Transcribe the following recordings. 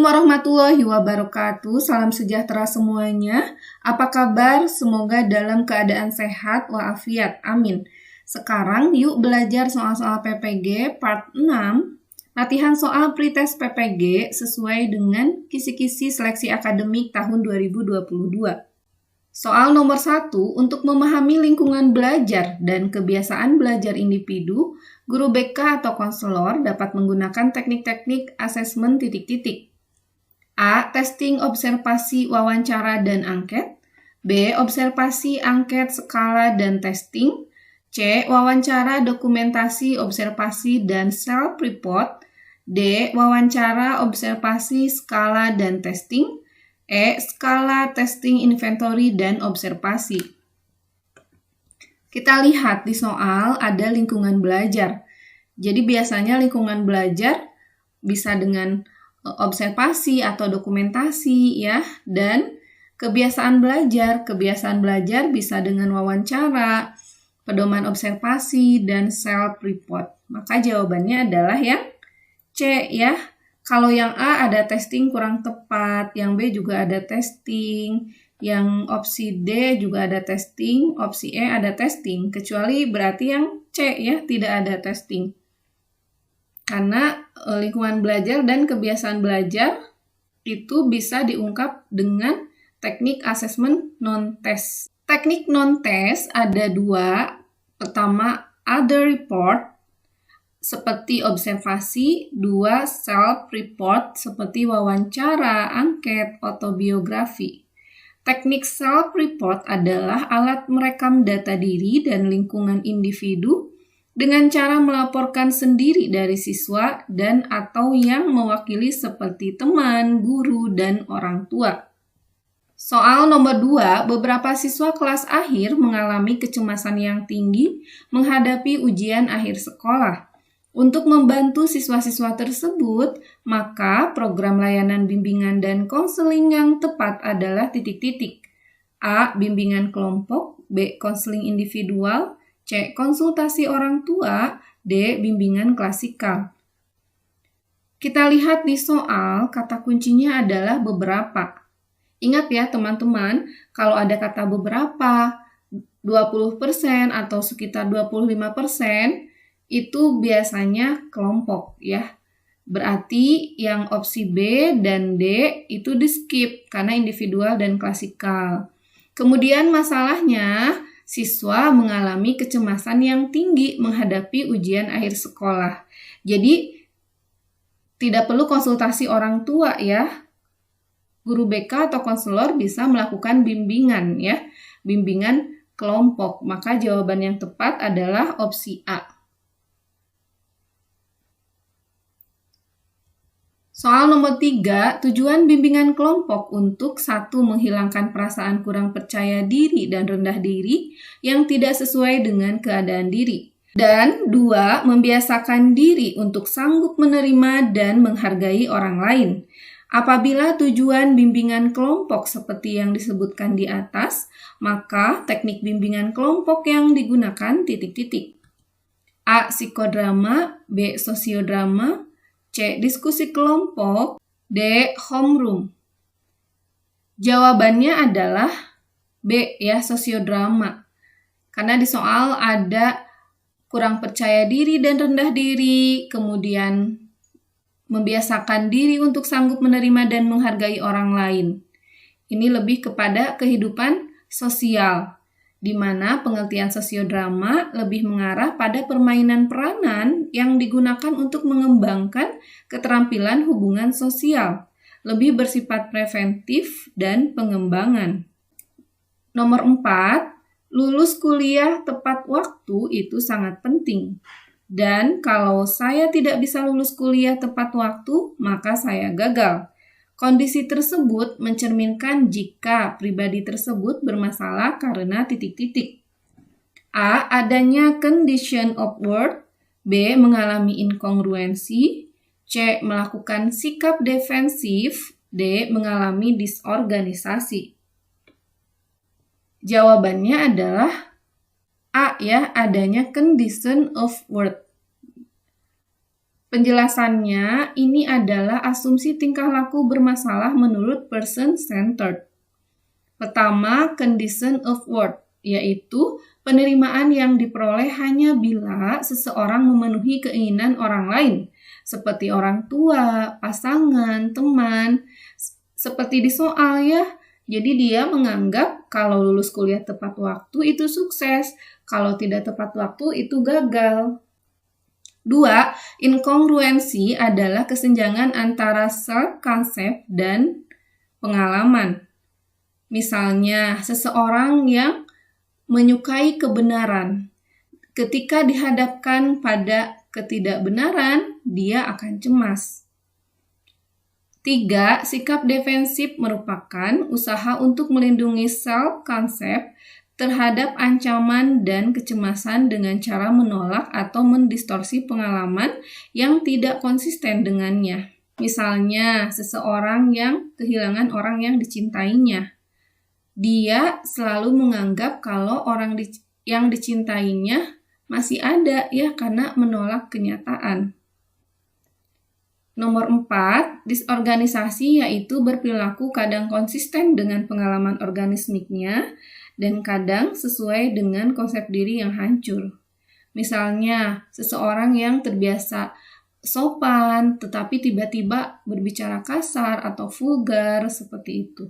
Assalamualaikum warahmatullahi wabarakatuh. Salam sejahtera semuanya. Apa kabar? Semoga dalam keadaan sehat walafiat. Amin. Sekarang yuk belajar soal-soal PPG part 6. Latihan soal pretest PPG sesuai dengan kisi-kisi seleksi akademik tahun 2022. Soal nomor 1, untuk memahami lingkungan belajar dan kebiasaan belajar individu, guru BK atau konselor dapat menggunakan teknik-teknik asesmen titik-titik. A. Testing, observasi, wawancara, dan angket. B. Observasi, angket, skala, dan testing. C. Wawancara, dokumentasi, observasi, dan self-report. D. Wawancara, observasi, skala, dan testing. E. Skala, testing, inventory, dan observasi. Kita lihat di soal ada lingkungan belajar. Jadi biasanya lingkungan belajar bisa dengan observasi atau dokumentasi ya, dan kebiasaan belajar bisa dengan wawancara, pedoman observasi, dan self-report. Maka jawabannya adalah yang C ya. Kalau yang A ada testing kurang tepat, yang B juga ada testing, yang opsi D juga ada testing, opsi E ada testing, kecuali berarti yang C ya, tidak ada testing. Karena lingkungan belajar dan kebiasaan belajar itu bisa diungkap dengan teknik asesmen non-test. Teknik non-test ada dua. Pertama, other report seperti observasi, 2 self-report seperti wawancara, angket, autobiografi. Teknik self-report adalah alat merekam data diri dan lingkungan individu dengan cara melaporkan sendiri dari siswa dan atau yang mewakili seperti teman, guru, dan orang tua. Soal nomor 2, beberapa siswa kelas akhir mengalami kecemasan yang tinggi menghadapi ujian akhir sekolah. Untuk membantu siswa-siswa tersebut, maka program layanan bimbingan dan konseling yang tepat adalah titik-titik. A. Bimbingan kelompok. B. Konseling individual. C. Konsultasi orang tua. D. Bimbingan klasikal. Kita lihat di soal, kata kuncinya adalah beberapa. Ingat ya teman-teman, kalau ada kata beberapa, 20% atau sekitar 25%, itu biasanya kelompok ya. Berarti yang opsi B dan D itu di skip karena individual dan klasikal. Kemudian masalahnya, siswa mengalami kecemasan yang tinggi menghadapi ujian akhir sekolah. Jadi tidak perlu konsultasi orang tua ya. Guru BK atau konselor bisa melakukan bimbingan ya. Bimbingan kelompok. Maka jawaban yang tepat adalah opsi A. Soal nomor 3, tujuan bimbingan kelompok untuk 1. Menghilangkan perasaan kurang percaya diri dan rendah diri yang tidak sesuai dengan keadaan diri. Dan 2. Membiasakan diri untuk sanggup menerima dan menghargai orang lain. Apabila tujuan bimbingan kelompok seperti yang disebutkan di atas, maka teknik bimbingan kelompok yang digunakan titik-titik. A. Psikodrama. B. Sosiodrama. C. Diskusi kelompok. D. Homeroom. Jawabannya adalah B ya, sosiodrama. Karena di soal ada kurang percaya diri dan rendah diri, kemudian membiasakan diri untuk sanggup menerima dan menghargai orang lain. Ini lebih kepada kehidupan sosial, di mana pengertian sosiodrama lebih mengarah pada permainan peranan yang digunakan untuk mengembangkan keterampilan hubungan sosial, lebih bersifat preventif dan pengembangan. Nomor 4, lulus kuliah tepat waktu itu sangat penting. Dan kalau saya tidak bisa lulus kuliah tepat waktu, maka saya gagal. Kondisi tersebut mencerminkan jika pribadi tersebut bermasalah karena titik-titik. A. Adanya condition of work. B. Mengalami inkongruensi. C. Melakukan sikap defensif. D. Mengalami disorganisasi. Jawabannya adalah A ya, adanya condition of work. Penjelasannya, ini adalah asumsi tingkah laku bermasalah menurut person-centered. Pertama, condition of worth, yaitu penerimaan yang diperoleh hanya bila seseorang memenuhi keinginan orang lain, seperti orang tua, pasangan, teman, seperti di soal ya. Jadi dia menganggap kalau lulus kuliah tepat waktu itu sukses, kalau tidak tepat waktu itu gagal. 2. Inkongruensi adalah kesenjangan antara self-concept dan pengalaman. Misalnya, seseorang yang menyukai kebenaran. Ketika dihadapkan pada ketidakbenaran, dia akan cemas. 3. Sikap defensif merupakan usaha untuk melindungi self-concept terhadap ancaman dan kecemasan dengan cara menolak atau mendistorsi pengalaman yang tidak konsisten dengannya. Misalnya, seseorang yang kehilangan orang yang dicintainya. Dia selalu menganggap kalau orang yang dicintainya masih ada ya karena menolak kenyataan. Nomor 4, disorganisasi yaitu berperilaku kadang konsisten dengan pengalaman organismiknya dan kadang sesuai dengan konsep diri yang hancur. Misalnya, seseorang yang terbiasa sopan tetapi tiba-tiba berbicara kasar atau vulgar seperti itu.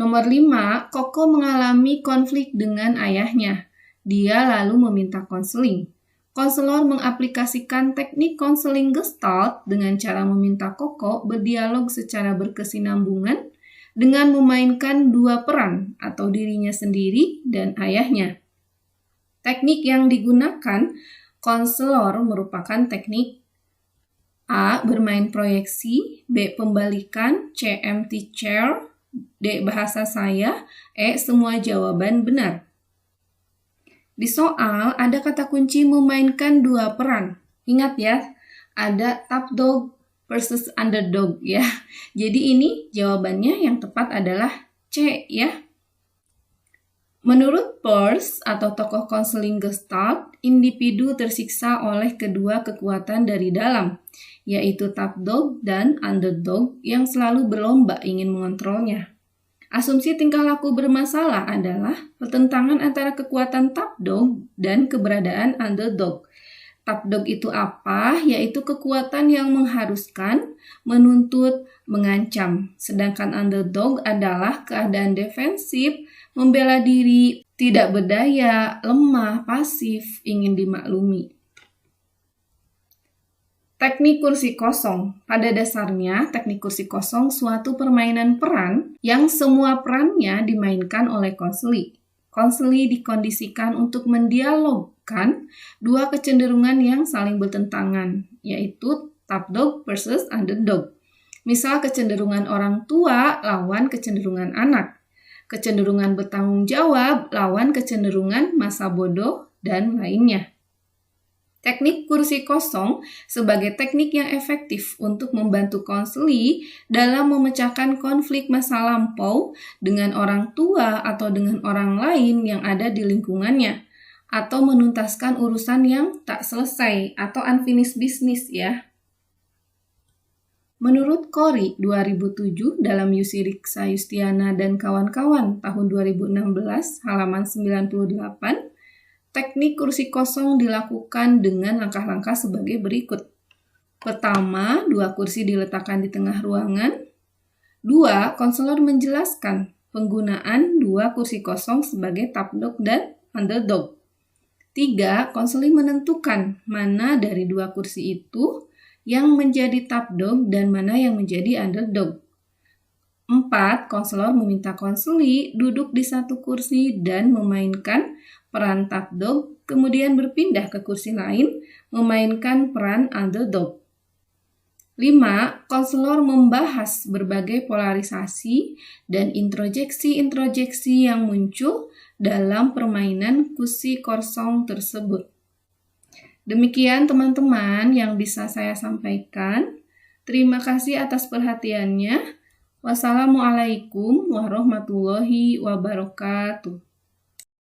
Nomor 5, Koko mengalami konflik dengan ayahnya. Dia lalu meminta konseling. Konselor mengaplikasikan teknik konseling Gestalt dengan cara meminta Koko berdialog secara berkesinambungan dengan memainkan dua peran atau dirinya sendiri dan ayahnya. Teknik yang digunakan konselor merupakan teknik A. Bermain proyeksi, B. Pembalikan, C. Empty chair, D. Bahasa saya, E. Semua jawaban benar. Di soal ada kata kunci memainkan dua peran. Ingat ya, ada top dog versus underdog ya. Jadi ini jawabannya yang tepat adalah C ya. Menurut Peirce atau tokoh konseling Gestalt, individu tersiksa oleh kedua kekuatan dari dalam, yaitu top dog dan underdog yang selalu berlomba ingin mengontrolnya. Asumsi tingkah laku bermasalah adalah pertentangan antara kekuatan top dog dan keberadaan underdog. Top dog itu apa? Yaitu kekuatan yang mengharuskan, menuntut, mengancam. Sedangkan underdog adalah keadaan defensif, membela diri, tidak berdaya, lemah, pasif, ingin dimaklumi. Teknik kursi kosong. Pada dasarnya, teknik kursi kosong suatu permainan peran yang semua perannya dimainkan oleh konseli. Konseli dikondisikan untuk mendialogkan dua kecenderungan yang saling bertentangan, yaitu top dog versus underdog. Misal kecenderungan orang tua lawan kecenderungan anak, kecenderungan bertanggung jawab lawan kecenderungan masa bodoh, dan lainnya. Teknik kursi kosong sebagai teknik yang efektif untuk membantu konseli dalam memecahkan konflik masa lampau dengan orang tua atau dengan orang lain yang ada di lingkungannya, atau menuntaskan urusan yang tak selesai atau unfinished business ya. Menurut Corey 2007 dalam Yusi Riksa Yustiana dan kawan-kawan tahun 2016 halaman 98, teknik kursi kosong dilakukan dengan langkah-langkah sebagai berikut. Pertama, 2 kursi diletakkan di tengah ruangan. 2, konselor menjelaskan penggunaan 2 kursi kosong sebagai top dog dan underdog. 3, konseling menentukan mana dari 2 kursi itu yang menjadi top dog dan mana yang menjadi underdog. 4, konselor meminta konseli duduk di satu kursi dan memainkan peran top dog, kemudian berpindah ke kursi lain, memainkan peran underdog. 5, konselor membahas berbagai polarisasi dan introjeksi-introjeksi yang muncul dalam permainan kursi kosong tersebut. Demikian teman-teman yang bisa saya sampaikan. Terima kasih atas perhatiannya. Wassalamualaikum warahmatullahi wabarakatuh.